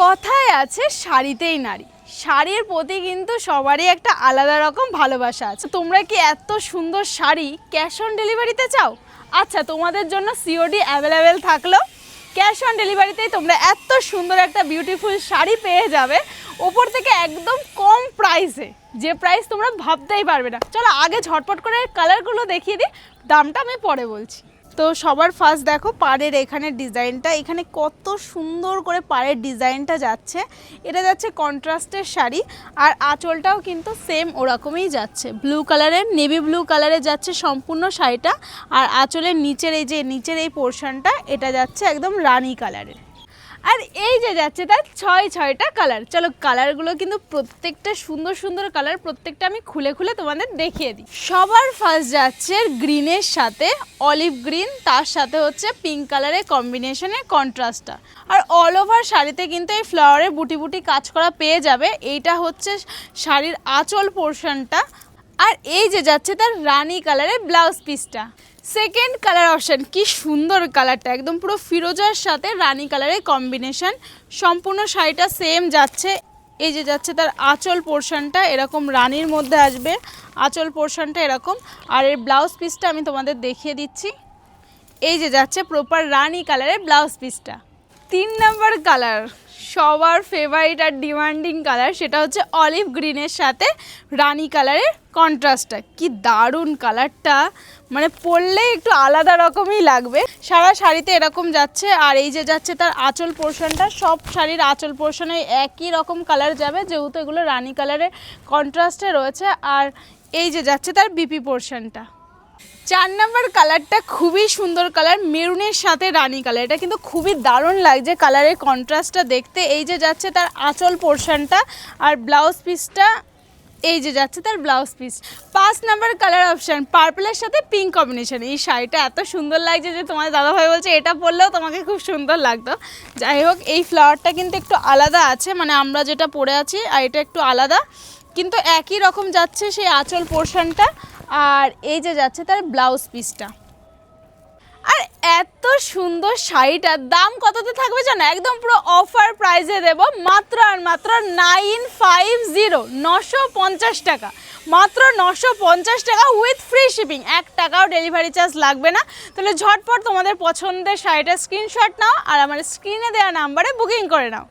কথায় আছে শাড়িতেই নারী। শাড়ির প্রতি কিন্তু সবারই একটা আলাদা রকম ভালোবাসা আছে। তোমরা কি এত সুন্দর শাড়ি ক্যাশ অন ডেলিভারিতে চাও? আচ্ছা, তোমাদের জন্য সিওডি অ্যাভেলেবেল থাকলেও ক্যাশ অন ডেলিভারিতেই তোমরা এত সুন্দর একটা বিউটিফুল শাড়ি পেয়ে যাবে ওপর থেকে একদম কম প্রাইসে, যে প্রাইস তোমরা ভাবতেই পারবে না। চলো আগে ঝটপট করে কালারগুলো দেখিয়ে দিই, দামটা আমি পরে বলছি। তো সবার ফার্স্ট দেখো পাড়ের এখানে ডিজাইনটা, এখানে কত সুন্দর করে পাড়ের ডিজাইনটা যাচ্ছে। এটা যাচ্ছে কন্ট্রাস্টের শাড়ি, আর আঁচলটাও কিন্তু সেম ওরকমই যাচ্ছে, ব্লু কালারের, নেভি ব্লু কালারে যাচ্ছে সম্পূর্ণ শাড়িটা। আর আঁচলের নিচের এই পোর্শনটা এটা যাচ্ছে একদম রানী কালারের। আর এই যে যাচ্ছে তার ছয়টা কালার। চলো কালারগুলো কিন্তু প্রত্যেকটা সুন্দর সুন্দর কালার, প্রত্যেকটা আমি খুলে খুলে তোমাদের দেখিয়ে দিই। সবার ফার্স্ট যাচ্ছে গ্রিনের সাথে অলিভ গ্রিন, তার সাথে হচ্ছে পিঙ্ক কালারের কম্বিনেশনের কন্ট্রাস্টটা। আর অল ওভার শাড়িতে কিন্তু এই ফ্লাওয়ারের বুটি বুটি কাজ করা পেয়ে যাবে। এইটা হচ্ছে শাড়ির আঁচল পোর্শনটা। আর এই যে যাচ্ছে তার রানী কালারের ব্লাউজ পিসটা। সেকেন্ড কালার অপশান, কি সুন্দর কালারটা, একদম পুরো ফিরোজার সাথে রানী কালারের কম্বিনেশন। সম্পূর্ণ শাড়িটা সেম যাচ্ছে। এই যে যাচ্ছে তার আঁচল পোর্শনটা, এরকম রানীর মধ্যে আসবে আঁচল পোর্শনটা এরকম। আর এর ব্লাউজ পিসটা আমি তোমাদের দেখিয়ে দিচ্ছি। এই যে যাচ্ছে প্রপার রানী কালারের ব্লাউজ পিসটা। 3 নাম্বার কালার, সবার ফেভারিট আর ডিমান্ডিং কালার, সেটা হচ্ছে অলিভ গ্রিনের সাথে রানী কালারের কন্ট্রাস্টটা। কি দারুণ কালারটা, মানে পরলে একটু আলাদা রকমই লাগবে। সারা শাড়িতে এরকম যাচ্ছে। আর এই যে যাচ্ছে তার আঁচল পোর্শনটা, সব শাড়ির আঁচল পোর্শনে একই রকম কালার যাবে, যেহেতু এগুলো রানী কালারের কন্ট্রাস্টে রয়েছে। আর এই যে যাচ্ছে তার বিপি পোর্শনটা। 4 নাম্বার কালারটা খুবই সুন্দর কালার, মেরুনের সাথে রানী কালার। এটা কিন্তু খুবই দারুণ লাগছে কালারের কন্ট্রাস্টটা দেখতে। এই যে যাচ্ছে তার আঁচল পোর্শনটা, আর ব্লাউজ পিসটা এই যে যাচ্ছে তার blouse piece. 5 number colour option, পার্পলের সাথে পিঙ্ক কম্বিনেশন। এই শাড়িটা এত সুন্দর লাগছে যে তোমার দাদাভাই বলছে এটা পরলেও তোমাকে খুব সুন্দর লাগতো। যাই হোক, এই ফ্লাওয়ারটা কিন্তু একটু আলাদা আছে, মানে আমরা যেটা পরে আছি আর এটা একটু আলাদা, কিন্তু একই রকম যাচ্ছে সেই আঁচল পোর্শনটা। আর এই যে যাচ্ছে তার ব্লাউজ পিসটা। আর এত সুন্দর শাড়িটার দাম কততে থাকবে জানো? একদম পুরো অফার প্রাইসে দেব, মাত্র আর মাত্র 950 টাকা। মাত্র 950 টাকা উইথ ফ্রি শিপিং, 1 টাকাও ডেলিভারি চার্জ লাগবে না। তাহলে ঝটপট তোমাদের পছন্দের শাড়িটার স্ক্রিনশট নাও আর আমার স্ক্রিনে দেওয়া নাম্বারে বুকিং করে নাও।